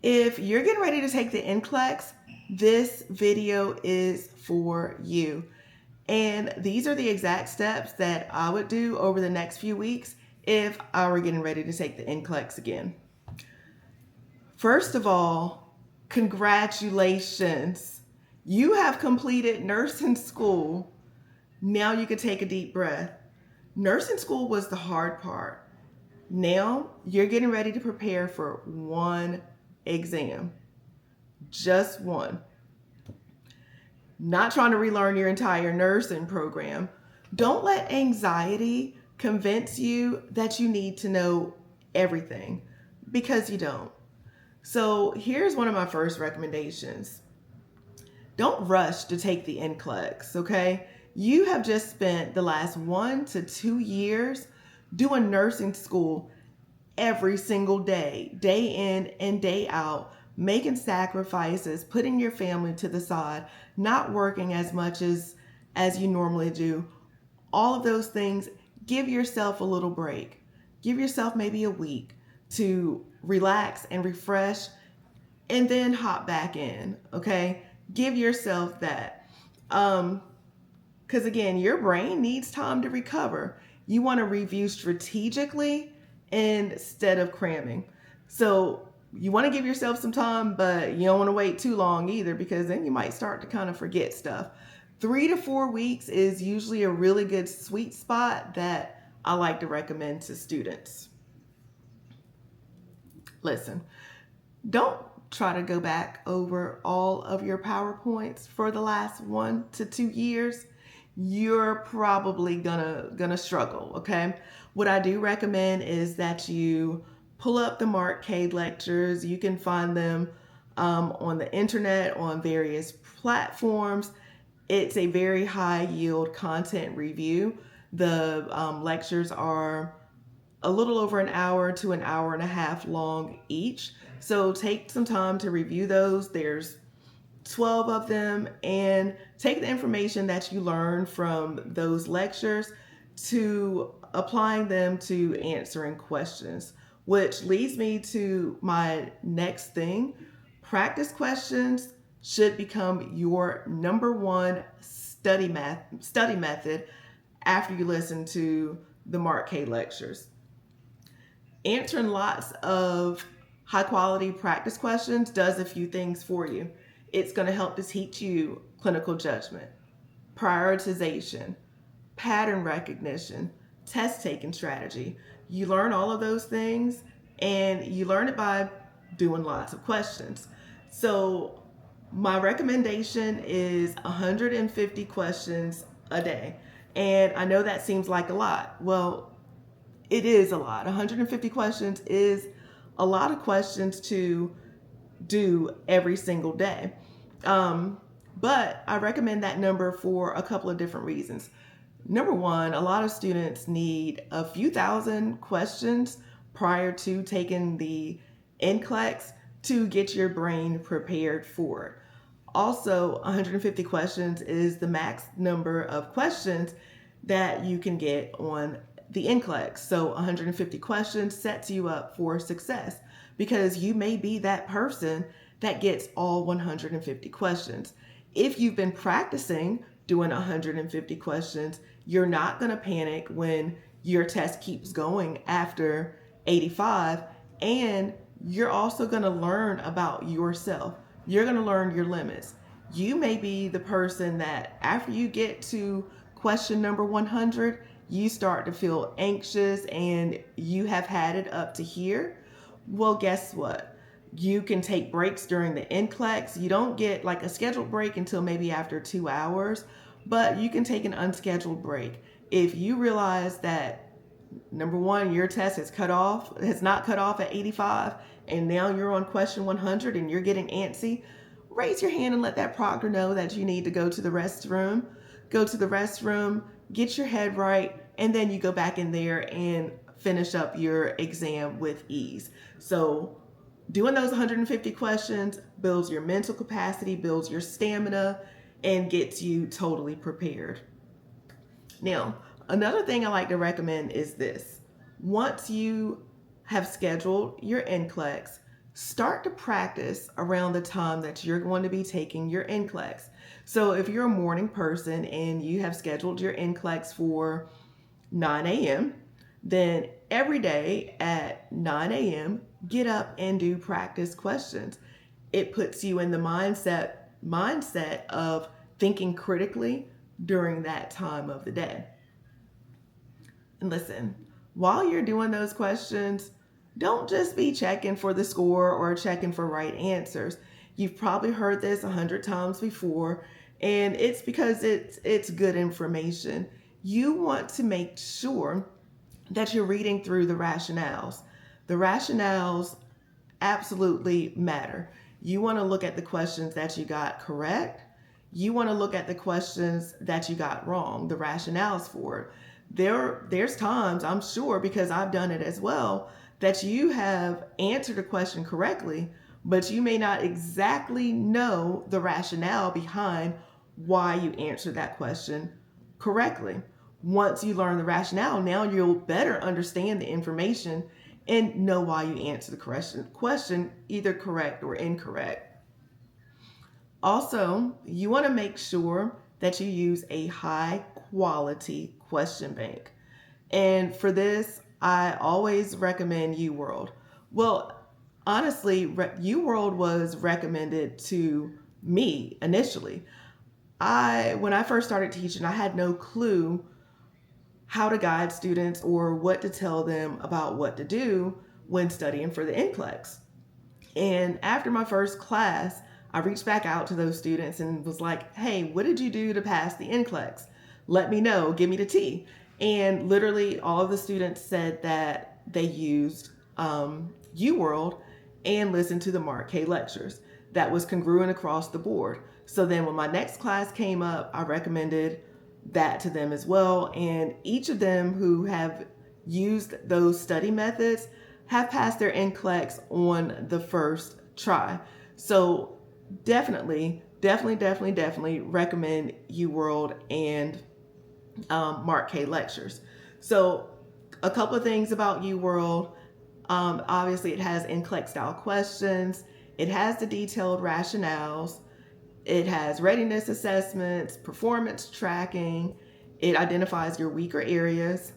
If you're getting ready to take the NCLEX, this video is for you. And these are the exact steps that I would do over the next few weeks if I were getting ready to take the NCLEX again. First of all, congratulations. You have completed nursing school. Now you can take a deep breath. Nursing school was the hard part. Now you're getting ready to prepare for one exam. Just one. Not trying to relearn your entire nursing program. Don't let anxiety convince you that you need to know everything, because you don't. So here's one of my first recommendations. Don't rush to take the NCLEX, okay? You have just spent the last 1 to 2 years doing nursing school every single day, day in and day out, making sacrifices, putting your family to the side, not working as much as you normally do. All of those things. Give yourself a little break. Give yourself maybe a week to relax and refresh and then hop back in, okay? Give yourself that. Because again, your brain needs time to recover. You want to review strategically instead of cramming. So you want to give yourself some time, but you don't want to wait too long either, because then you might start to kind of forget stuff. 3 to 4 weeks is usually a really good sweet spot that I like to recommend to students. Listen, don't try to go back over all of your PowerPoints for the last 1 to 2 years. You're probably gonna struggle, okay? What I do recommend is that you pull up the Mark K lectures. You can find them on the internet, on various platforms. It's a very high yield content review. The lectures are a little over an hour to an hour and a half long each. So take some time to review those. There's 12 of them, and take the information that you learn from those lectures to applying them to answering questions, which leads me to my next thing. Practice questions should become your number one study method after you listen to the Mark K lectures. Answering lots of high quality practice questions does a few things for you. It's going to help to teach you clinical judgment, prioritization, pattern recognition, test taking strategy. You learn all of those things, and you learn it by doing lots of questions. So my recommendation is 150 questions a day. And I know that seems like a lot. Well, it is a lot. 150 questions is a lot of questions to do every single day. But I recommend that number for a couple of different reasons. Number one, a lot of students need a few thousand questions prior to taking the NCLEX to get your brain prepared for it. Also, 150 questions is the max number of questions that you can get on the NCLEX. So 150 questions sets you up for success, because you may be that person that gets all 150 questions. If you've been practicing doing 150 questions, you're not going to panic when your test keeps going after 85, and you're also going to learn about yourself. You're going to learn your limits. You may be the person that after you get to question number 100, you start to feel anxious and you have had it up to here. Well, guess what? You can take breaks during the NCLEX. You don't get like a scheduled break until maybe after 2 hours, but you can take an unscheduled break. If you realize that, number one, your test has not cut off at 85, and now you're on question 100 and you're getting antsy, raise your hand and let that proctor know that you need to go to the restroom. Go to the restroom, get your head right, and then you go back in there and finish up your exam with ease. So doing those 150 questions builds your mental capacity, builds your stamina, and gets you totally prepared. Now, another thing I like to recommend is this. Once you have scheduled your NCLEX, start to practice around the time that you're going to be taking your NCLEX. So if you're a morning person and you have scheduled your NCLEX for 9 a.m., then every day at 9 a.m., get up and do practice questions. It puts you in the mindset of thinking critically during that time of the day. And listen, while you're doing those questions, don't just be checking for the score or checking for right answers. You've probably heard this 100 times before, and it's because it's good information. You want to make sure that you're reading through the rationales. The rationales absolutely matter. You want to look at the questions that you got correct. You want to look at the questions that you got wrong, the rationales for it. There's times, I'm sure, because I've done it as well, that you have answered a question correctly, but you may not exactly know the rationale behind why you answered that question correctly. Once you learn the rationale, now you'll better understand the information and know why you answer the question either correct or incorrect. Also, you want to make sure that you use a high quality question bank. And for this, I always recommend UWorld. Well, honestly, UWorld was recommended to me initially. When I first started teaching, I had no clue how to guide students or what to tell them about what to do when studying for the NCLEX. And after my first class, I reached back out to those students and was like, hey, what did you do to pass the NCLEX? Let me know, give me the tea. And literally all of the students said that they used UWorld and listened to the Mark K lectures. That was congruent across the board. So then when my next class came up, I recommended that to them as well. And each of them who have used those study methods have passed their NCLEX on the first try. So definitely recommend UWorld and Mark K lectures. So a couple of things about UWorld. Obviously, it has NCLEX style questions. It has the detailed rationales. It has readiness assessments, performance tracking. It identifies your weaker areas.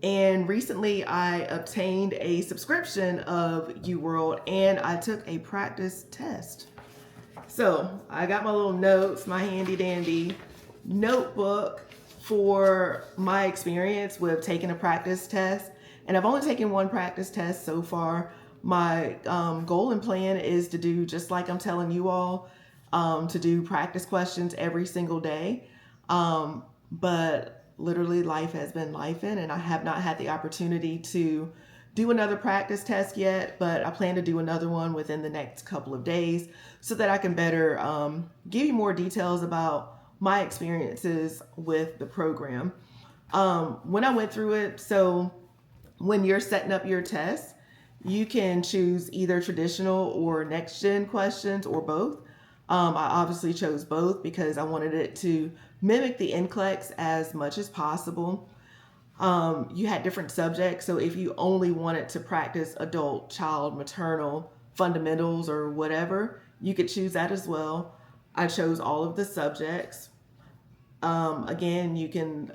And recently I obtained a subscription of UWorld and I took a practice test. So I got my little notes, my handy dandy notebook for my experience with taking a practice test. And I've only taken one practice test so far. My goal and plan is to do just like I'm telling you all, to do practice questions every single day. But literally life has been lifing and I have not had the opportunity to do another practice test yet, but I plan to do another one within the next couple of days so that I can better give you more details about my experiences with the program. When I went through it, so when you're setting up your test, you can choose either traditional or next gen questions or both. I obviously chose both because I wanted it to mimic the NCLEX as much as possible. You had different subjects, so if you only wanted to practice adult, child, maternal, fundamentals, or whatever, you could choose that as well. I chose all of the subjects. Again, you can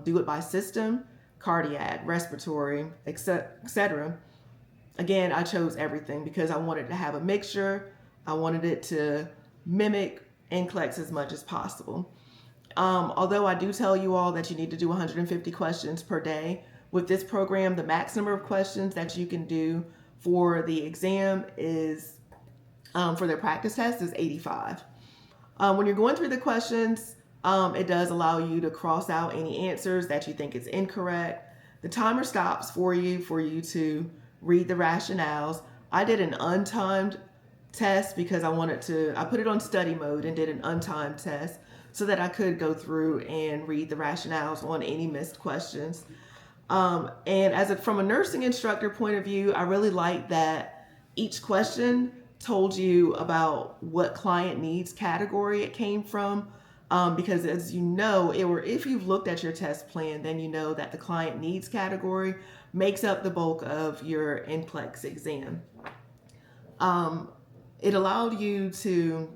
do it by system, cardiac, respiratory, etc. Again, I chose everything because I wanted to have a mixture. I wanted it to mimic NCLEX as much as possible. Although I do tell you all that you need to do 150 questions per day, with this program, the max number of questions that you can do for the exam is, for their practice test, is 85. When you're going through the questions, it does allow you to cross out any answers that you think is incorrect. The timer stops for you to read the rationales. I did an untimed test because I put it on study mode and did an untimed test so that I could go through and read the rationales on any missed questions. And from a nursing instructor point of view, I really like that each question told you about what client needs category it came from. Because as you know, if you've looked at your test plan, then you know that the client needs category makes up the bulk of your NCLEX exam. It allowed you to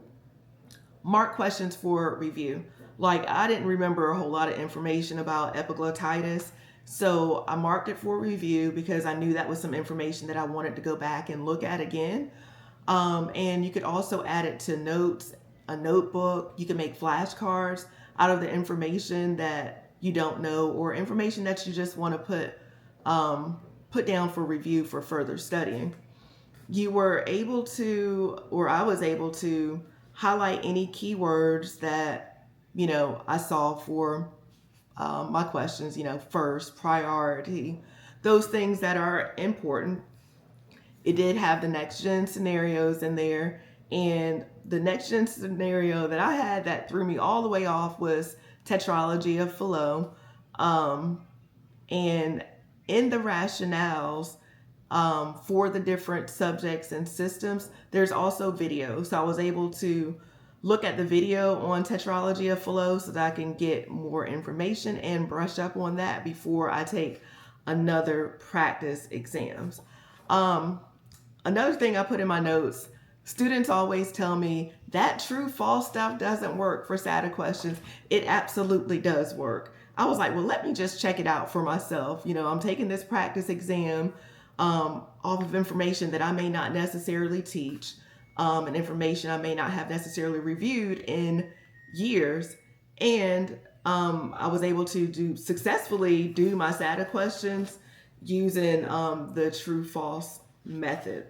mark questions for review. Like, I didn't remember a whole lot of information about epiglottitis, so I marked it for review because I knew that was some information that I wanted to go back and look at again. And you could also add it to notes, a notebook. You can make flashcards out of the information that you don't know, or information that you just want to put down for review for further studying. You were able to, or I was able to, highlight any keywords that, I saw for my questions, first, priority, those things that are important. It did have the next gen scenarios in there, and the next gen scenario that I had that threw me all the way off was tetralogy of Fallot. And in the rationales, for the different subjects and systems, there's also video. So I was able to look at the video on tetralogy of Fallot so that I can get more information and brush up on that before I take another practice exams. Another thing I put in my notes, students always tell me that true false stuff doesn't work for SATA questions. It absolutely does work. I was like, well, let me just check it out for myself. I'm taking this practice exam off of information that I may not necessarily teach, and information I may not have necessarily reviewed in years. And I was able to successfully do my SATA questions using the true false method.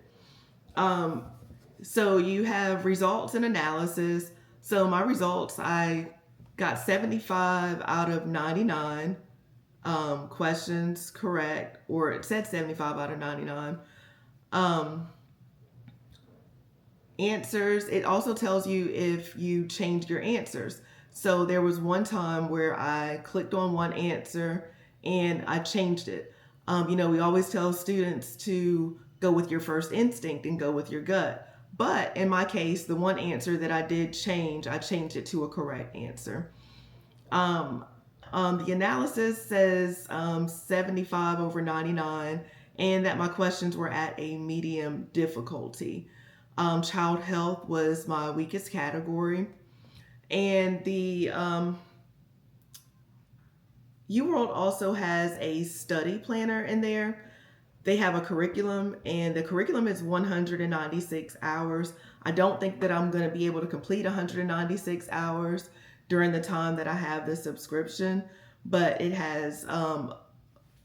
So you have results and analysis. So my results, I got 75 out of 99 questions correct, or it said 75 out of 99. Answers, it also tells you if you changed your answers. So there was one time where I clicked on one answer and I changed it. We always tell students to go with your first instinct and go with your gut. But in my case, the one answer that I did change, I changed it to a correct answer. The analysis says 75 over 99, and that my questions were at a medium difficulty. Child health was my weakest category. And the UWorld also has a study planner in there. They have a curriculum, and the curriculum is 196 hours. I don't think that I'm going to be able to complete 196 hours during the time that I have the subscription, but it has a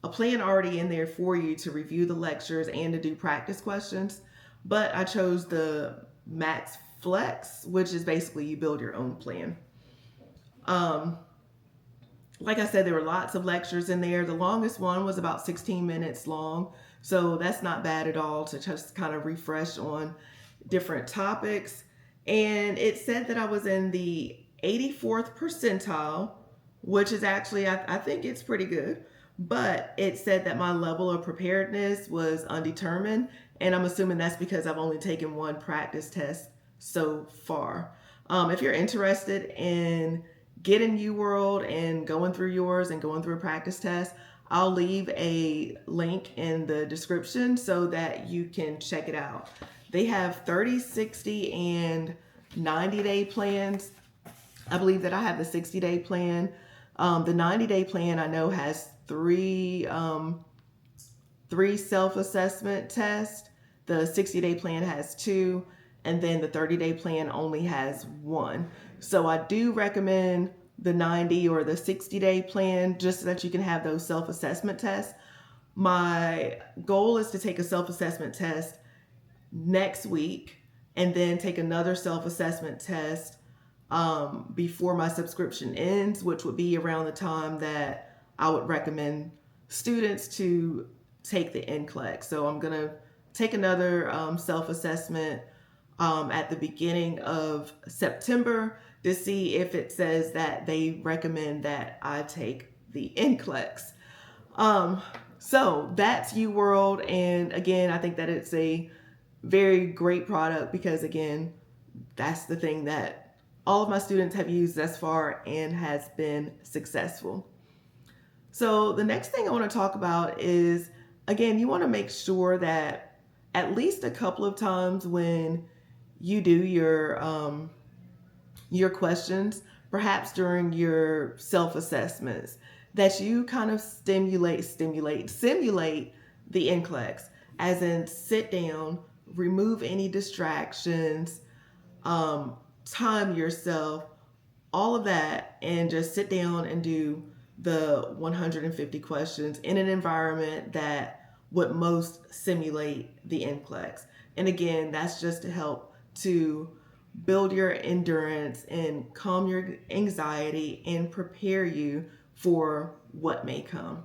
plan already in there for you to review the lectures and to do practice questions. But I chose the Max Flex, which is basically you build your own plan. Like I said, there were lots of lectures in there. The longest one was about 16 minutes long, so that's not bad at all to just kind of refresh on different topics. And it said that I was in the 84th percentile, which is actually, I think it's pretty good. But it said that my level of preparedness was undetermined, and I'm assuming that's because I've only taken one practice test so far. If you're interested in getting UWorld and going through yours and going through a practice test, I'll leave a link in the description so that you can check it out. They have 30, 60, and 90-day plans. I believe that I have the 60-day plan. The 90-day plan I know has three self-assessment tests. The 60-day plan has 2, and then the 30-day plan only has 1. So I do recommend the 90 or the 60-day plan just so that you can have those self-assessment tests. My goal is to take a self-assessment test next week and then take another self-assessment test before my subscription ends, which would be around the time that I would recommend students to take the NCLEX. So I'm going to take another self-assessment at the beginning of September to see if it says that they recommend that I take the NCLEX. So that's UWorld, and again, I think that it's a very great product because, again, that's the thing that all of my students have used thus far and has been successful. So the next thing I want to talk about is Again, you want to make sure that at least a couple of times when you do your questions, perhaps during your self-assessments, that you kind of simulate the NCLEX, as in sit down, remove any distractions, um, time yourself, all of that, and just sit down and do the 150 questions in an environment that would most simulate the NCLEX. And again, that's just to help to build your endurance and calm your anxiety and prepare you for what may come.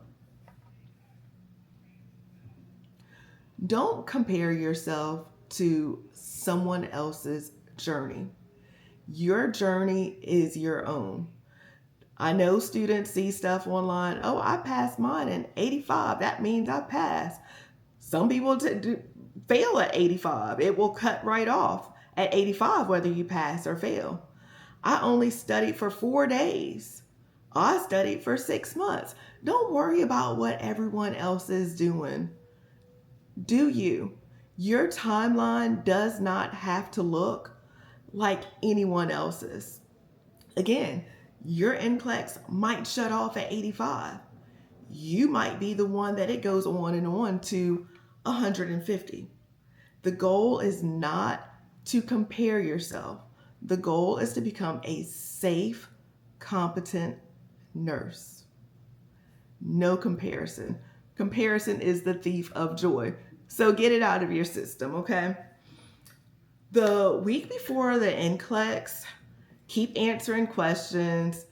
Don't compare yourself to someone else's journey. Your journey is your own. I know students see stuff online. Oh, I passed mine in 85. That means I passed. Some people fail at 85. It will cut right off at 85 whether you pass or fail. I only studied for 4 days. I studied for 6 months. Don't worry about what everyone else is doing. Do you? Your timeline does not have to look like anyone else's. Again, your NCLEX might shut off at 85. You might be the one that it goes on and on to 150. The goal is not to compare yourself. The goal is to become a safe, competent nurse. No comparison. Comparison is the thief of joy. So get it out of your system, okay? The week before the NCLEX, keep answering questions.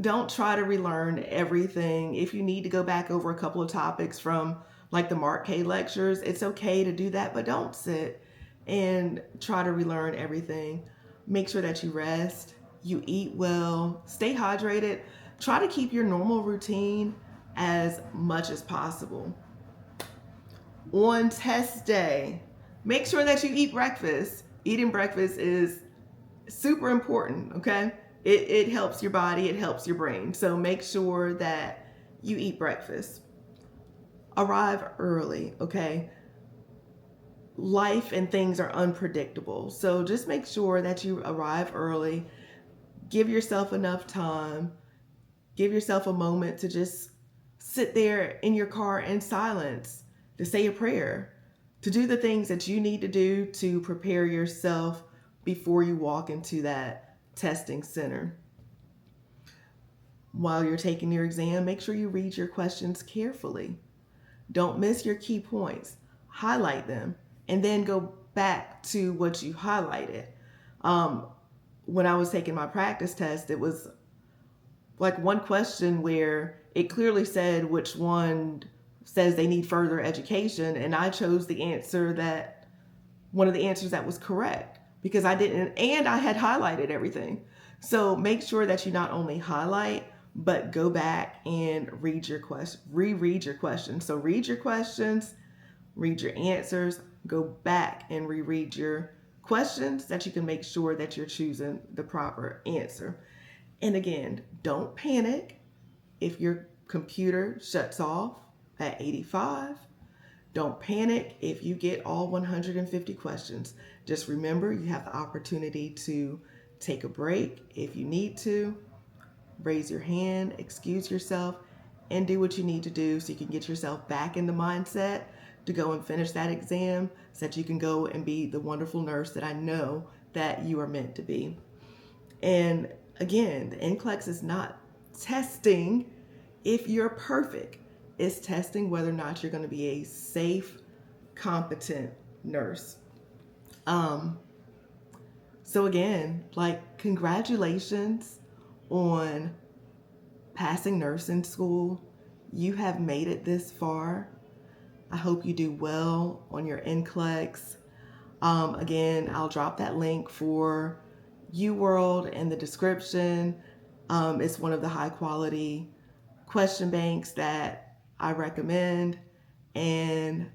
Don't try to relearn everything. If you need to go back over a couple of topics from like the Mark K lectures, it's okay to do that, but don't sit and try to relearn everything. Make sure that you rest, you eat well, stay hydrated. Try to keep your normal routine as much as possible. On test day, make sure that you eat breakfast. Eating breakfast is super important, okay? It helps your body, it helps your brain. So make sure that you eat breakfast. Arrive early, okay? Life and things are unpredictable. So just make sure that you arrive early. Give yourself enough time. Give yourself a moment to just sit there in your car in silence, to say a prayer, to do the things that you need to do to prepare yourself before you walk into that testing center. While you're taking your exam, make sure you read your questions carefully. Don't miss your key points. Highlight them and then go back to what you highlighted. When I was taking my practice test, it was like one question where it clearly said which one says they need further education, and I chose the answer that one of the answers that was correct because I didn't, and I had highlighted everything. So make sure that you not only highlight, but go back and reread your questions. So read your questions, read your answers, go back and reread your questions so that you can make sure that you're choosing the proper answer. And again, don't panic if your computer shuts off at 85. Don't panic if you get all 150 questions. Just remember you have the opportunity to take a break if you need to. Raise your hand, excuse yourself, and do what you need to do so you can get yourself back in the mindset to go and finish that exam so that you can go and be the wonderful nurse that I know that you are meant to be. And again, the NCLEX is not testing if you're perfect. It's testing whether or not you're going to be a safe, competent nurse. So again, like, congratulations on passing nursing school. You have made it this far. I hope you do well on your NCLEX. Again, I'll drop that link for UWorld in the description. It's one of the high quality question banks that I recommend. And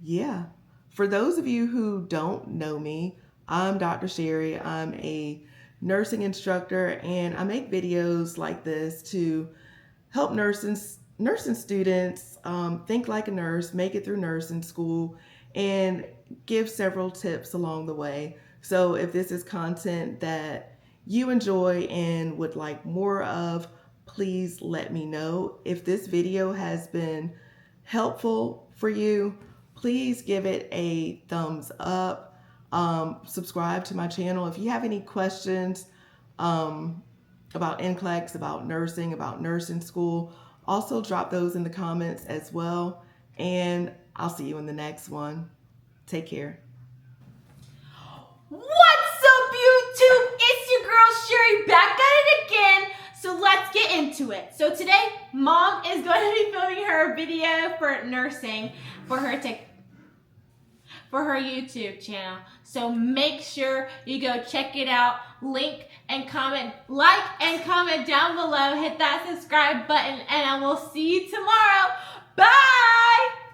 yeah, for those of you who don't know me, I'm Dr. Sherry. I'm a nursing instructor, and I make videos like this to help nurses nursing students think like a nurse, make it through nursing school, and give several tips along the way. So if this is content that you enjoy and would like more of, please let me know. If this video has been helpful for you, please give it a thumbs up. Subscribe to my channel. If you have any questions about NCLEX, about nursing school, also drop those in the comments as well. And I'll see you in the next one. Take care. What's up, YouTube? It's your girl Sherry back at it again. So let's get into it. So today, Mom is going to be filming her video for nursing for her YouTube channel. So make sure you go check it out. Link and comment, like and comment down below. Hit that subscribe button, and I will see you tomorrow. Bye!